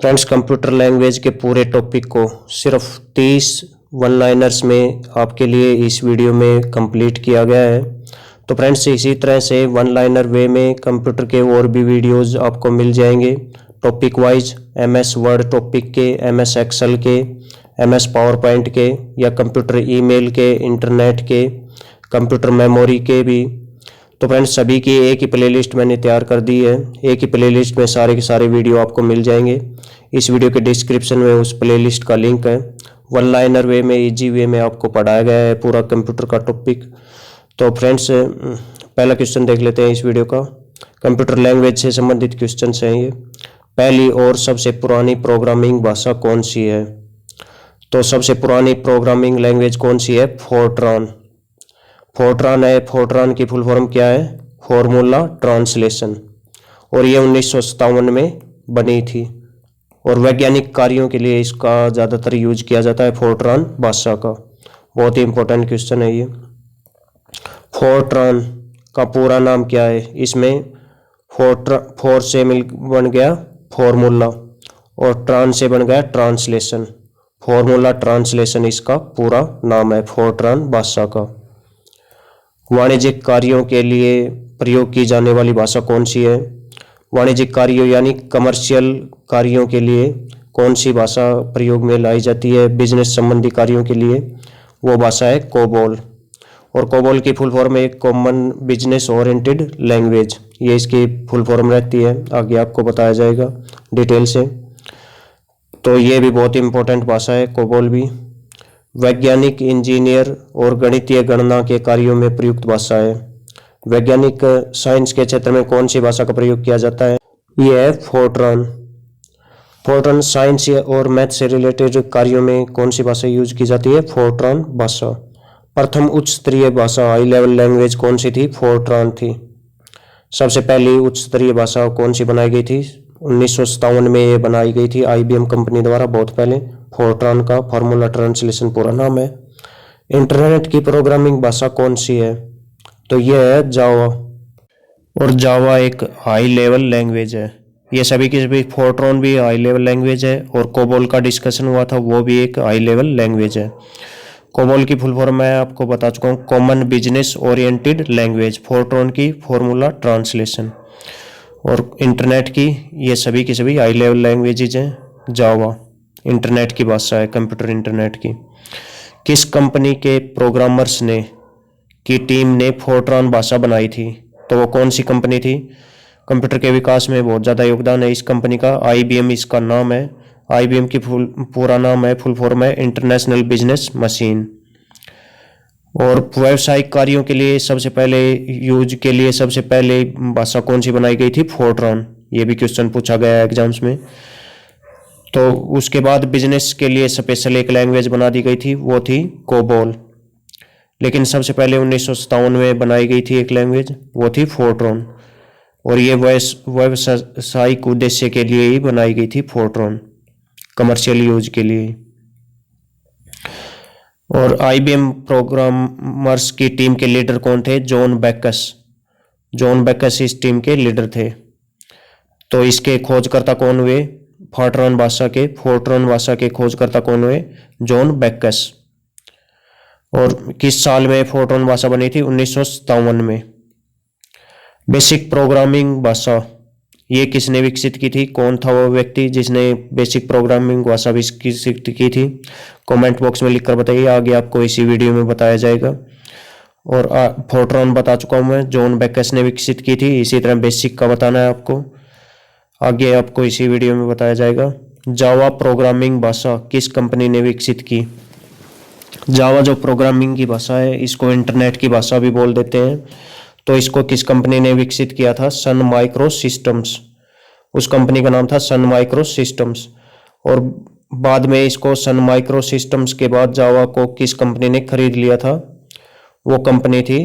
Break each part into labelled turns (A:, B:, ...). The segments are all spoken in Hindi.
A: फ्रेंड्स, कंप्यूटर लैंग्वेज के पूरे टॉपिक को सिर्फ 30 वन लाइनर्स में आपके लिए इस वीडियो में कंप्लीट किया गया है। तो फ्रेंड्स, इसी तरह से वन लाइनर वे में कंप्यूटर के और भी वीडियोस आपको मिल जाएंगे topic wise, MS word topic के, एमएस एक्सेल के, एमएस पावर पॉइंट के, या कंप्यूटर ईमेल के, इंटरनेट के, कंप्यूटर मेमोरी के भी। तो फ्रेंड्स, सभी की एक ही प्लेलिस्ट मैंने तैयार कर दी है। एक ही प्लेलिस्ट में सारे के सारे वीडियो आपको मिल जाएंगे। इस वीडियो के डिस्क्रिप्शन में उस प्लेलिस्ट का लिंक है। वन लाइनर वे में, इजी वे में आपको पढ़ाया गया है पूरा कंप्यूटर का टॉपिक। तो फ्रेंड्स, पहला क्वेश्चन देख लेते हैं इस वीडियो का। कंप्यूटर लैंग्वेज से संबंधित क्वेश्चन हैं ये। पहली और सबसे पुरानी प्रोग्रामिंग भाषा कौन सी है? तो सबसे पुरानी प्रोग्रामिंग लैंग्वेज कौन सी है? फोर्ट्रान। फोर्ट्रान है। फोर्ट्रान की फुल फॉर्म क्या है? Formula translation. और ये 1957 में बनी थी और वैज्ञानिक कार्यों के लिए इसका ज़्यादातर यूज किया जाता है, फोर्ट्रान भाषा का। बहुत ही इंपॉर्टेंट क्वेश्चन है ये। फोर्ट्रान का पूरा नाम क्या है? इसमें फोर से मिल बन गया फॉर्मूला और ट्रांस से बन गया ट्रांसलेशन। फॉर्मूला ट्रांसलेशन इसका पूरा नाम है फोर्ट्रान भाषा का। वाणिज्यिक कार्यों के लिए प्रयोग की जाने वाली भाषा कौन सी है? वाणिज्यिक कार्यों यानी कमर्शियल कार्यों के लिए कौन सी भाषा प्रयोग में लाई जाती है? बिजनेस संबंधी कार्यों के लिए वो भाषा है कोबोल। और कोबोल की फुल फॉर्म है कॉमन बिजनेस ओरिएंटेड लैंग्वेज। ये इसकी फुल फॉर्म रहती है, आगे आपको बताया जाएगा डिटेल से। तो ये भी बहुत इंपॉर्टेंट भाषा है कोबोल भी। वैज्ञानिक, इंजीनियर और गणितीय गणना के कार्यों में प्रयुक्त भाषा है। वैज्ञानिक साइंस के क्षेत्र में कौन सी भाषा का प्रयोग किया जाता है? यह है फोर्ट्रान। फोर्ट्रान साइंस और मैथ से रिलेटेड कार्यों में कौन सी भाषा यूज की जाती है? फोर्ट्रान भाषा। प्रथम उच्च स्तरीय भाषा, हाई लेवल लैंग्वेज कौन सी थी? फोर्ट्रान थी। सबसे पहली उच्च स्तरीय भाषा कौन सी बनाई गई थी? 1957 में ये बनाई गई थी IBM कंपनी द्वारा, बहुत पहले। फोर्ट्रान का फॉर्मूला ट्रांसलेशन पूरा नाम है। इंटरनेट की प्रोग्रामिंग भाषा कौन सी है? तो यह है जावा। और जावा एक हाई लेवल लैंग्वेज है। ये सभी की सभी, फोर्ट्रान भी हाई लेवल लैंग्वेज है और कोबोल का डिस्कशन हुआ था, वो भी एक हाई लेवल लैंग्वेज है। कोबोल की फुल फॉर्म मैं आपको बता चुका हूँ, common business oriented language. Fortran की फॉर्मूला ट्रांसलेशन। और इंटरनेट की, ये सभी की सभी हाई लेवल लैंग्वेजेज हैं। जावा इंटरनेट की भाषा है, कंप्यूटर इंटरनेट की। किस कंपनी के प्रोग्रामर्स ने की टीम ने फोर्ट्रान भाषा बनाई थी? तो वो कौन सी कंपनी थी? कंप्यूटर के विकास में बहुत ज़्यादा योगदान है इस कंपनी का। IBM इसका नाम है। IBM की पूरा नाम है, फुल फॉर्म है इंटरनेशनल बिजनेस मशीन। और व्यावसायिक कार्यों के लिए सबसे पहले यूज के लिए सबसे पहले भाषा कौन सी बनाई गई थी? फोर्ट्रान। ये भी क्वेश्चन पूछा गया है एग्जाम्स में। तो उसके बाद बिजनेस के लिए स्पेशल एक लैंग्वेज बना दी गई थी, वो थी कोबोल। लेकिन सबसे पहले 1957 में बनाई गई थी एक लैंग्वेज, वो थी फोर्ट्रान। और ये व्यावसायिक उद्देश्य के लिए ही बनाई गई थी फोर्ट्रान, कमर्शियल यूज के लिए। और IBM प्रोग्रामर्स की टीम के लीडर कौन थे? John Bacchus. जॉन बैकस इस टीम के लीडर थे। तो इसके खोजकर्ता कौन हुए? फोर्ट्रान भाषा के खोजकर्ता कौन हुए? John Bacchus. और किस साल में फोर्ट्रान भाषा बनी थी? 1957 में। बेसिक प्रोग्रामिंग भाषा ये किसने विकसित की थी? कौन था वो व्यक्ति जिसने बेसिक प्रोग्रामिंग भाषा विकसित की थी? कमेंट बॉक्स में लिखकर बताइए, आगे आपको इसी वीडियो में बताया जाएगा। और फोर्ट्रान बता चुका हूँ मैं, जॉन बैकस ने विकसित की थी। इसी तरह बेसिक का बताना है आपको, आगे आपको इसी वीडियो में बताया जाएगा। जावा प्रोग्रामिंग भाषा किस कंपनी ने विकसित की? जावा जो प्रोग्रामिंग की भाषा है, इसको इंटरनेट की भाषा भी बोल देते हैं। तो इसको किस कंपनी ने विकसित किया था? Sun micro systems. उस कंपनी का नाम था सन माइक्रो सिस्टम्स। और बाद में इसको सन माइक्रो सिस्टम्स के बाद जावा को किस कंपनी ने खरीद लिया था? वो कंपनी थी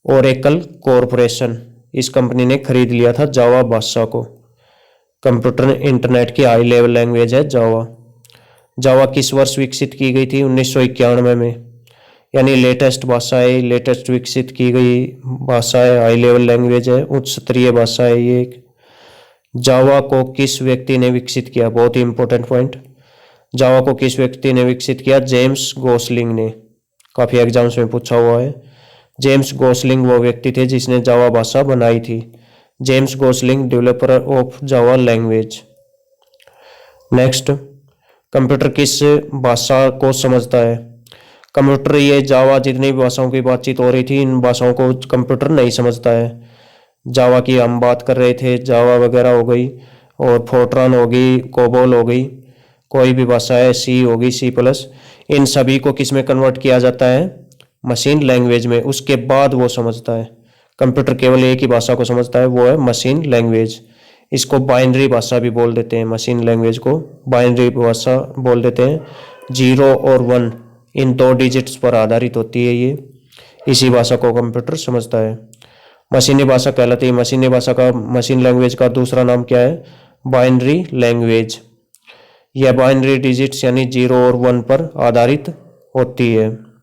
A: ओरेकल कॉरपोरेशन। इस कंपनी ने खरीद लिया था जावा भाषा को। कंप्यूटर इंटरनेट की हाई लेवल लैंग्वेज है जावा। जावा किस वर्ष विकसित की गई थी? 1991 में। यानी लेटेस्ट भाषा है, लेटेस्ट विकसित की गई भाषा है, हाई लेवल लैंग्वेज है, उच्च स्तरीय भाषा है ये। जावा को किस व्यक्ति ने विकसित किया? बहुत ही इंपॉर्टेंट पॉइंट। जावा को किस व्यक्ति ने विकसित किया? जेम्स गोसलिंग ने। काफी एग्जाम्स में पूछा हुआ है। जेम्स गोसलिंग वो व्यक्ति थे जिसने जावा भाषा बनाई थी। James Gosling, developer of Java language. Next, computer किस भाषा को समझता है? कंप्यूटर ये जावा जितनी भी भाषाओं की बातचीत हो रही थी, इन भाषाओं को कंप्यूटर नहीं समझता है। जावा की हम बात कर रहे थे, जावा वगैरह हो गई, और फोर्ट्रान होगी, कोबोल हो गई, कोई भी भाषा है, सी होगी, सी प्लस, इन सभी को किस में कन्वर्ट किया जाता है? मशीन लैंग्वेज में। उसके बाद वो समझता है। कंप्यूटर केवल एक ही भाषा को समझता है, वो है मशीन लैंग्वेज। इसको बाइनरी भाषा भी बोल देते हैं। मशीन लैंग्वेज को बाइनरी भाषा बोल देते हैं। 0 और 1 इन 2 डिजिट्स पर आधारित होती है ये। इसी भाषा को कंप्यूटर समझता है। मशीनी भाषा कहलाती है। मशीनी भाषा का, मशीन लैंग्वेज का दूसरा नाम क्या है? Binary language. यह बाइनरी डिजिट्स यानी 0 और 1 पर आधारित होती है।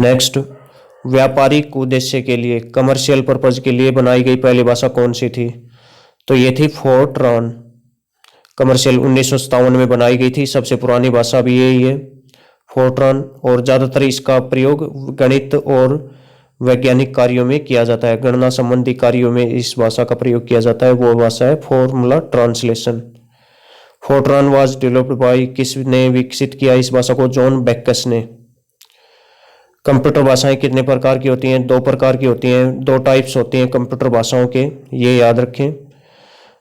A: नेक्स्ट, व्यापारिक उद्देश्य के लिए, कमर्शियल पर्पज के लिए बनाई गई पहली भाषा कौन सी थी? तो ये थी फोर्ट्रान। कमर्शियल 1957 में बनाई गई थी। सबसे पुरानी भाषा भी यही है, फोर्ट्रान। और ज़्यादातर इसका प्रयोग गणित और वैज्ञानिक कार्यों में किया जाता है। गणना संबंधी कार्यों में इस भाषा का प्रयोग किया जाता है। वो भाषा है formula translation. Fortran was developed by, किसने विकसित किया इस भाषा को? जॉन बेकस ने। कंप्यूटर भाषाएं कितने प्रकार की होती हैं? 2 प्रकार की होती हैं। 2 टाइप्स होती हैं कंप्यूटर भाषाओं के, ये याद रखें।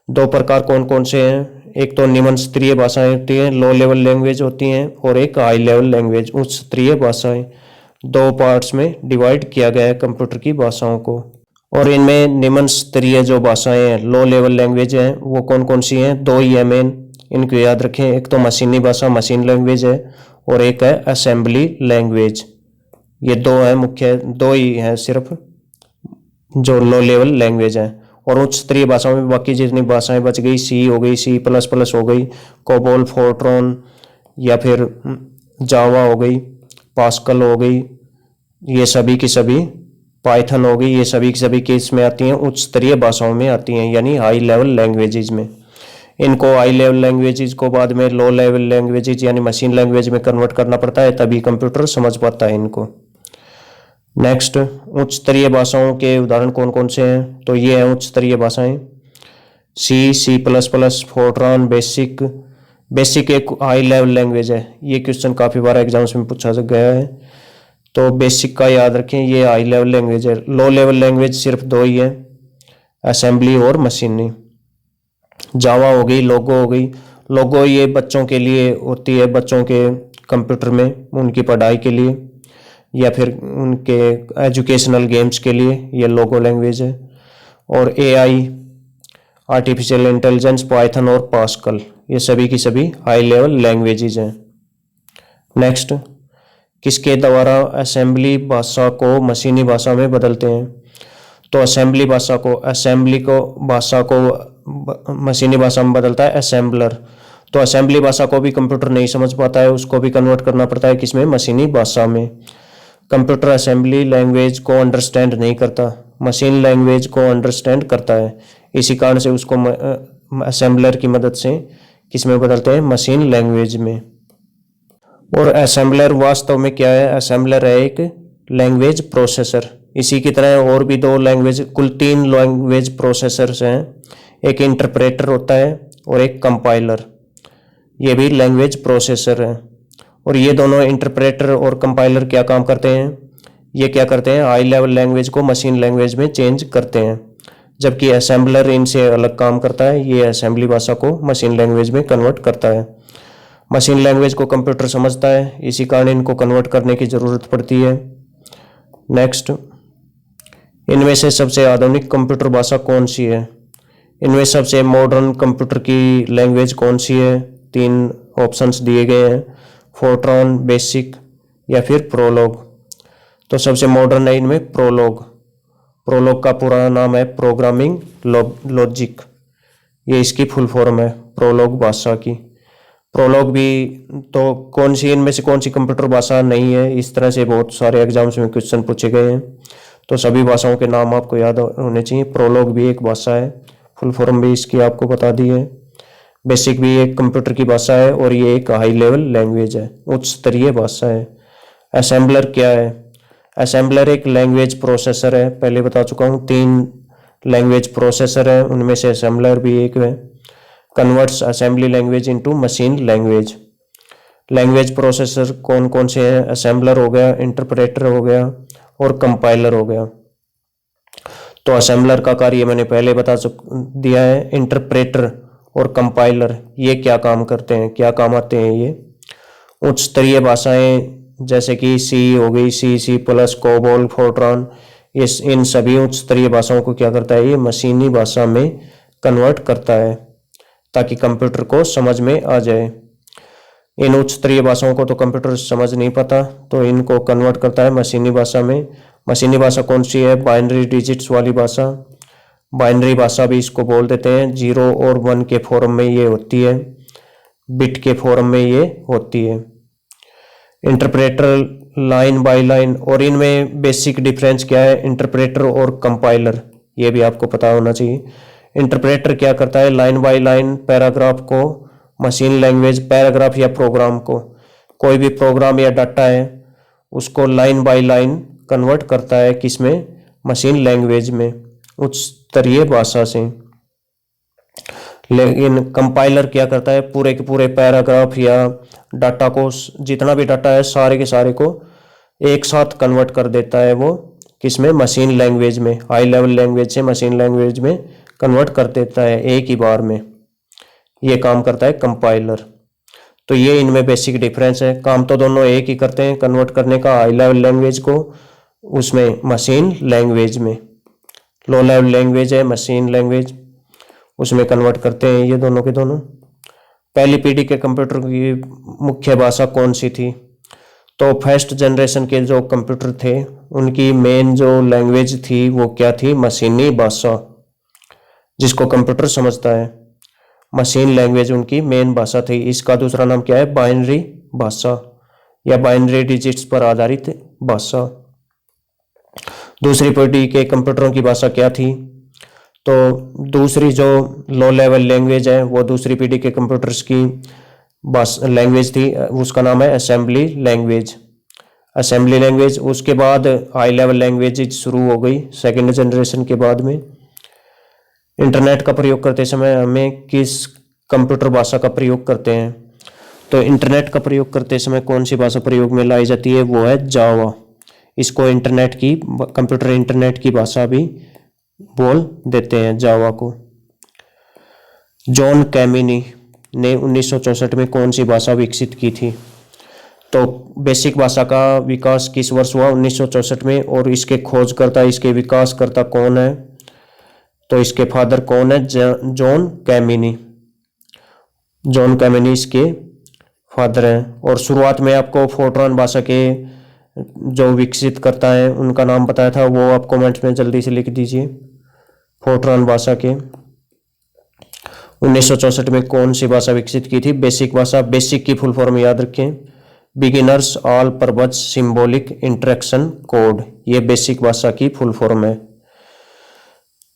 A: 2 प्रकार कौन कौन से हैं? एक तो निम्न स्तरीय भाषाएं होती हैं, लो लेवल लैंग्वेज होती हैं, और एक हाई लेवल लैंग्वेज, उच्च स्तरीय भाषाएं। 2 पार्ट्स में डिवाइड किया गया है कंप्यूटर की भाषाओं को। और इनमें निम्न स्तरीय जो भाषाएं हैं, लो लेवल लैंग्वेज हैं, वो कौन कौन सी हैं? 2 ही है मेन, इनको याद रखें। एक तो मशीनी भाषा, मशीन लैंग्वेज है, और एक है असेंबली लैंग्वेज। ये 2 है मुख्य, 2 ही हैं सिर्फ जो लो लेवल लैंग्वेज है। और उच्च स्तरीय भाषाओं में बाकी जितनी भाषाएं बच गई, सी हो गई, सी प्लस प्लस हो गई, कोबोल, फोर्ट्रॉन, या फिर जावा हो गई, पास्कल हो गई, ये सभी की सभी, पाइथन हो गई, ये सभी की सभी किस में आती हैं? उच्च स्तरीय भाषाओं में आती हैं, यानी हाई लेवल लैंग्वेजेज में। इनको हाई लेवल लैंग्वेजेज को बाद में लो लेवल लैंग्वेजेज यानी मशीन लैंग्वेज में कन्वर्ट करना पड़ता है, तभी कंप्यूटर समझ पाता है इनको। नेक्स्ट, उच्च स्तरीय भाषाओं के उदाहरण कौन कौन से हैं? तो ये हैं उच्च स्तरीय भाषाएं, C, C plus plus, Fortran, basic. Basic एक हाई लेवल लैंग्वेज है। ये क्वेश्चन काफ़ी बार एग्जाम्स में पूछा गया है, तो बेसिक का याद रखें, ये हाई लेवल लैंग्वेज है। लो लेवल लैंग्वेज सिर्फ 2 ही है, असेंबली और मशीनी। जावा हो गई, लोगो हो गई। लोगो ये बच्चों के लिए होती है, बच्चों के कंप्यूटर में उनकी पढ़ाई के लिए, या फिर उनके एजुकेशनल गेम्स के लिए, ये लोगो लैंग्वेज है। और एआई, आर्टिफिशियल इंटेलिजेंस, पाइथन और पास्कल, ये सभी की सभी हाई लेवल लैंग्वेजेज हैं। नेक्स्ट, किसके द्वारा असेंबली भाषा को मशीनी भाषा में बदलते हैं? तो असेंबली भाषा को मशीनी भाषा में बदलता है असेंबलर। तो असेंबली भाषा को भी कंप्यूटर नहीं समझ पाता है, उसको भी कन्वर्ट करना पड़ता है किसमें? मशीनी भाषा में। कंप्यूटर असेंबली लैंग्वेज को अंडरस्टैंड नहीं करता, मशीन लैंग्वेज को अंडरस्टैंड करता है। इसी कारण से उसको असेंबलर की मदद से किसमें बदलते हैं? मशीन लैंग्वेज में। और असेंबलर वास्तव में क्या है? असेंबलर है एक लैंग्वेज प्रोसेसर। इसी की तरह और भी 2 लैंग्वेज, कुल 3 लैंग्वेज प्रोसेसर्स हैं। एक इंटरप्रेटर होता है और एक कंपाइलर, ये भी लैंग्वेज प्रोसेसर है। और ये दोनों इंटरप्रेटर और कंपाइलर क्या काम करते हैं? ये क्या करते हैं? हाई लेवल लैंग्वेज को मशीन लैंग्वेज में चेंज करते हैं, जबकि असेंबलर इनसे अलग काम करता है। ये असेंबली भाषा को मशीन लैंग्वेज में कन्वर्ट करता है। मशीन लैंग्वेज को कंप्यूटर समझता है, इसी कारण इनको कन्वर्ट करने की ज़रूरत पड़ती है। नेक्स्ट, इनमें से सबसे आधुनिक कंप्यूटर भाषा कौन सी है? इनमें सबसे मॉडर्न कंप्यूटर की लैंग्वेज कौन सी है? 3 ऑप्शंस दिए गए हैं, फोर्ट्रॉन, बेसिक या फिर प्रोलॉग। तो सबसे मॉडर्न है इनमें प्रोलॉग। प्रोलॉग का पूरा नाम है प्रोग्रामिंग लॉजिक, ये इसकी फुल फॉर्म है प्रोलॉग भाषा की। प्रोलॉग भी तो कौन सी इनमें से कौन सी कंप्यूटर भाषा नहीं है, इस तरह से बहुत सारे एग्जाम्स में क्वेश्चन पूछे गए हैं, तो सभी भाषाओं के नाम आपको याद होने चाहिए। प्रोलॉग भी एक भाषा है, फुल फॉर्म भी इसकी आपको बता दी है। बेसिक भी एक कंप्यूटर की भाषा है और ये एक हाई लेवल लैंग्वेज है, उच्च स्तरीय भाषा है। असेंबलर क्या है? असेंबलर एक लैंग्वेज प्रोसेसर है, पहले बता चुका हूँ 3 लैंग्वेज प्रोसेसर है, उनमें से असेंबलर भी एक है। Converts assembly language into machine language. Language processor कौन कौन से हैं? असेंबलर हो गया, इंटरप्रेटर हो गया और कंपाइलर हो गया। तो असेंबलर का कार्य मैंने पहले बता दिया है। इंटरप्रेटर और कंपाइलर ये क्या काम करते हैं, क्या काम आते हैं? ये उच्च स्तरीय भाषाएं जैसे कि सी हो गई, सी प्लस, कोबोल, फोर्ट्रान, इस इन सभी उच्च स्तरीय भाषाओं को क्या करता है? ये मशीनी भाषा में कन्वर्ट करता है ताकि कंप्यूटर को समझ में आ जाए। इन उच्च स्तरीय भाषाओं को तो कंप्यूटर समझ नहीं पाता, तो इनको कन्वर्ट करता है मशीनी भाषा में। मशीनी भाषा कौन सी है? बाइनरी डिजिट्स वाली भाषा, बाइनरी भाषा भी इसको बोल देते हैं। 0 और 1 के फॉर्म में ये होती है, बिट के फॉर्म में ये होती है। इंटरप्रेटर लाइन बाय लाइन, और इनमें बेसिक डिफरेंस क्या है? इंटरप्रेटर और कंपाइलर, ये भी आपको पता होना चाहिए। इंटरप्रेटर क्या करता है? लाइन बाय लाइन पैराग्राफ को मशीन लैंग्वेज, पैराग्राफ या प्रोग्राम को, कोई भी प्रोग्राम या डाटा है उसको लाइन बाय लाइन कन्वर्ट करता है, किसमें? मशीन लैंग्वेज में, उच्च स्तरीय भाषा से। लेकिन कंपाइलर क्या करता है? पूरे के पूरे पैराग्राफ या डाटा को, जितना भी डाटा है सारे के सारे को एक साथ कन्वर्ट कर देता है, वो किसमें? मशीन लैंग्वेज में। हाई लेवल लैंग्वेज से मशीन लैंग्वेज में कन्वर्ट कर देता है एक ही बार में, ये काम करता है कंपाइलर। तो ये इनमें बेसिक डिफरेंस है। काम तो दोनों एक ही करते हैं, कन्वर्ट करने का हाई लेवल लैंग्वेज को उसमें मशीन लैंग्वेज में। लो लेवल लैंग्वेज है मशीन लैंग्वेज, उसमें कन्वर्ट करते हैं ये दोनों के दोनों। पहली पीढ़ी के कंप्यूटर की मुख्य भाषा कौन सी थी? तो फर्स्ट जनरेशन के जो कंप्यूटर थे उनकी मेन जो लैंग्वेज थी वो क्या थी? मशीनी भाषा, जिसको कंप्यूटर समझता है। मशीन लैंग्वेज उनकी मेन भाषा थी। इसका दूसरा नाम क्या है? बाइनरी भाषा या बाइनरी डिजिट्स पर आधारित भाषा। दूसरी पीढ़ी के कंप्यूटरों की भाषा क्या थी? तो दूसरी जो लो लेवल लैंग्वेज है वो दूसरी पीढ़ी के कंप्यूटर्स की लैंग्वेज थी, उसका नाम है असेंबली लैंग्वेज। असेंबली लैंग्वेज, उसके बाद हाई लेवल लैंग्वेज शुरू हो गई सेकेंड जनरेशन के बाद में। इंटरनेट का प्रयोग करते समय हमें किस कंप्यूटर भाषा का प्रयोग करते हैं? तो इंटरनेट का प्रयोग करते समय कौन सी भाषा प्रयोग में लाई जाती है? वो है जावा। इसको इंटरनेट की, कंप्यूटर इंटरनेट की भाषा भी बोल देते हैं जावा को। जॉन कैमिनी ने 1964 में कौन सी भाषा विकसित की थी? तो बेसिक भाषा का विकास किस वर्ष हुआ? 1964 में। और इसके खोजकर्ता, इसके विकासकर्ता कौन है? तो इसके फादर कौन है? जॉन कैमिनी। जॉन कैमिनी इसके फादर हैं। और शुरुआत में आपको फोर्ट्रान भाषा के जो विकसित करता है उनका नाम बताया था, वो आप कमेंट्स में जल्दी से लिख दीजिए। फोर्ट्रान भाषा के 1964 में कौन सी भाषा विकसित की थी? बेसिक भाषा। बेसिक की फुल फॉर्म याद रखें, beginners all purpose symbolic interaction code, ये बेसिक भाषा की फुल फॉर्म है।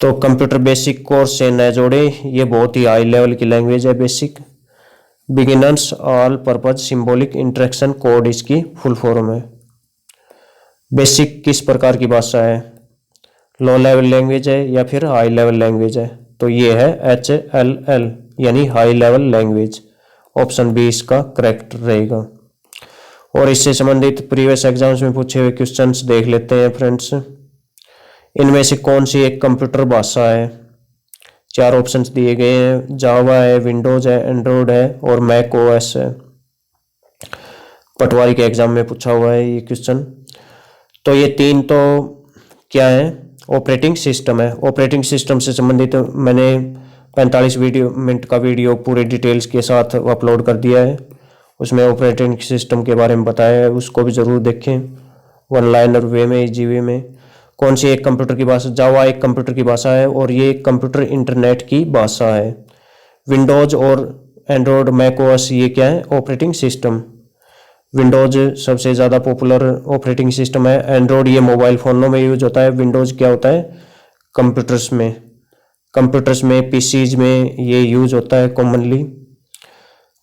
A: तो कंप्यूटर बेसिक कोर्स से न जोड़े, ये बहुत ही हाई लेवल की लैंग्वेज है basic. Beginners all purpose symbolic interaction code इसकी फुल फॉर्म है। बेसिक किस प्रकार की भाषा है? लो लेवल लैंग्वेज है या फिर हाई लेवल लैंग्वेज है? तो ये है HLL यानी high level language. Option B इसका करेक्ट रहेगा। और इससे संबंधित प्रीवियस एग्जाम्स में पूछे हुए क्वेश्चंस देख लेते हैं फ्रेंड्स। इनमें से कौन सी एक कंप्यूटर भाषा है? 4 ऑप्शंस दिए गए हैं, जावा है, विंडोज है, एंड्रॉयड है और मैक OS है। पटवारी के एग्जाम में पूछा हुआ है ये क्वेश्चन। तो ये 3 तो क्या है? ऑपरेटिंग सिस्टम है। ऑपरेटिंग सिस्टम से संबंधित मैंने 45 मिनट का वीडियो पूरे डिटेल्स के साथ अपलोड कर दिया है, उसमें ऑपरेटिंग सिस्टम के बारे में बताया है, उसको भी ज़रूर देखें वन लाइनर वे में, इजी वे में। कौन सी एक कंप्यूटर की भाषा? जावा एक कंप्यूटर की भाषा है और ये कंप्यूटर इंटरनेट की भाषा है। विंडोज और एंड्रॉयड मैक OS ये क्या है? Operating system. विंडोज सबसे ज़्यादा पॉपुलर ऑपरेटिंग सिस्टम है। एंड्रॉयड ये मोबाइल फ़ोनों में यूज होता है। विंडोज क्या होता है? कंप्यूटर्स में, कंप्यूटर्स में, पीसीज में ये यूज होता है कॉमनली।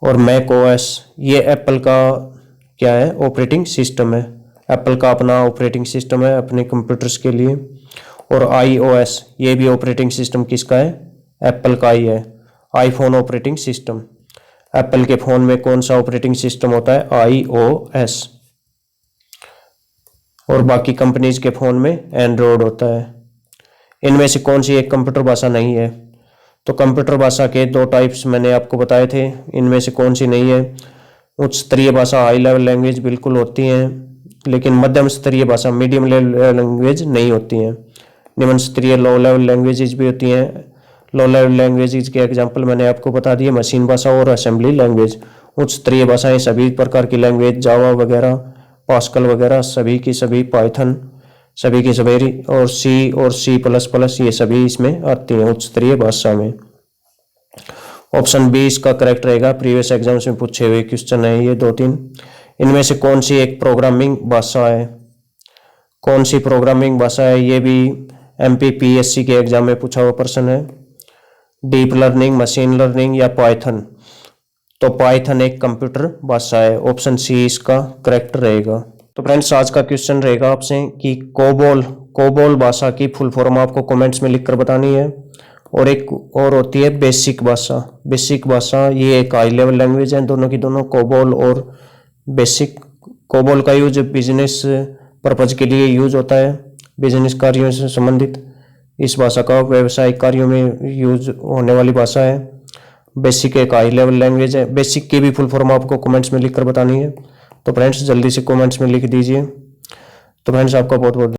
A: और मैक ओएस ये एप्पल का क्या है, ऑपरेटिंग सिस्टम है। एप्पल का अपना ऑपरेटिंग सिस्टम है अपने कंप्यूटर्स के लिए। और आईओएस ये भी ऑपरेटिंग सिस्टम किसका है, एप्पल का ही है, आईफोन ऑपरेटिंग सिस्टम। एप्पल के फ़ोन में कौन सा ऑपरेटिंग सिस्टम होता है, आईओएस। और बाकी कंपनीज के फ़ोन में एंड्रॉयड होता है। इनमें से कौन सी एक कंप्यूटर भाषा नहीं है, तो कंप्यूटर भाषा के दो टाइप्स मैंने आपको बताए थे, इनमें से कौन सी नहीं है। उच्च स्तरीय भाषा हाई लेवल लैंग्वेज बिल्कुल होती हैं, लेकिन मध्यम स्तरीय भाषा मीडियम लेवल लैंग्वेज नहीं होती हैं। निम्न स्तरीय लो लेवल लैंग्वेजेज भी होती हैं। लो लेवल लैंग्वेजेज के एग्जांपल मैंने आपको बता दिए, मशीन भाषा और असेंबली लैंग्वेज। उच्च स्तरीय भाषाएं सभी प्रकार की लैंग्वेज, जावा वगैरह, पास्कल वगैरह सभी की सभी, पाइथन सभी की सभी, और सी प्लस प्लस ये सभी इसमें आती हैं उच्च स्तरीय भाषा में। ऑप्शन बी इसका करेक्ट रहेगा, प्रीवियस एग्जाम्स में पूछे हुए क्वेश्चन है ये 2-3। इनमें से कौन सी एक प्रोग्रामिंग भाषा है, कौन सी प्रोग्रामिंग भाषा है, ये भी एमपीपीएससी के एग्जाम में पूछा हुआ प्रश्न है। डीप लर्निंग, मशीन लर्निंग या पाइथन, तो पाइथन एक कंप्यूटर भाषा है। ऑप्शन सी इसका करेक्ट रहेगा। तो फ्रेंड्स आज का क्वेश्चन रहेगा आपसे कि कोबोल भाषा की फुल फॉर्म आपको कमेंट्स में लिखकर बतानी है। और एक और होती है बेसिक भाषा। बेसिक भाषा ये एक हाई लेवल लैंग्वेज है, दोनों की दोनों, कोबोल और बेसिक। कोबोल का यूज बिजनेस पर्पज के लिए यूज होता है, बिजनेस कार्यों से संबंधित। इस भाषा का व्यावसायिक कार्यों में यूज होने वाली भाषा है। बेसिक एक हाई लेवल लैंग्वेज है। बेसिक की भी फुल फॉर्म आपको कमेंट्स में लिखकर बतानी है। तो फ्रेंड्स जल्दी से कमेंट्स में लिख दीजिए। तो फ्रेंड्स आपका बहुत बहुत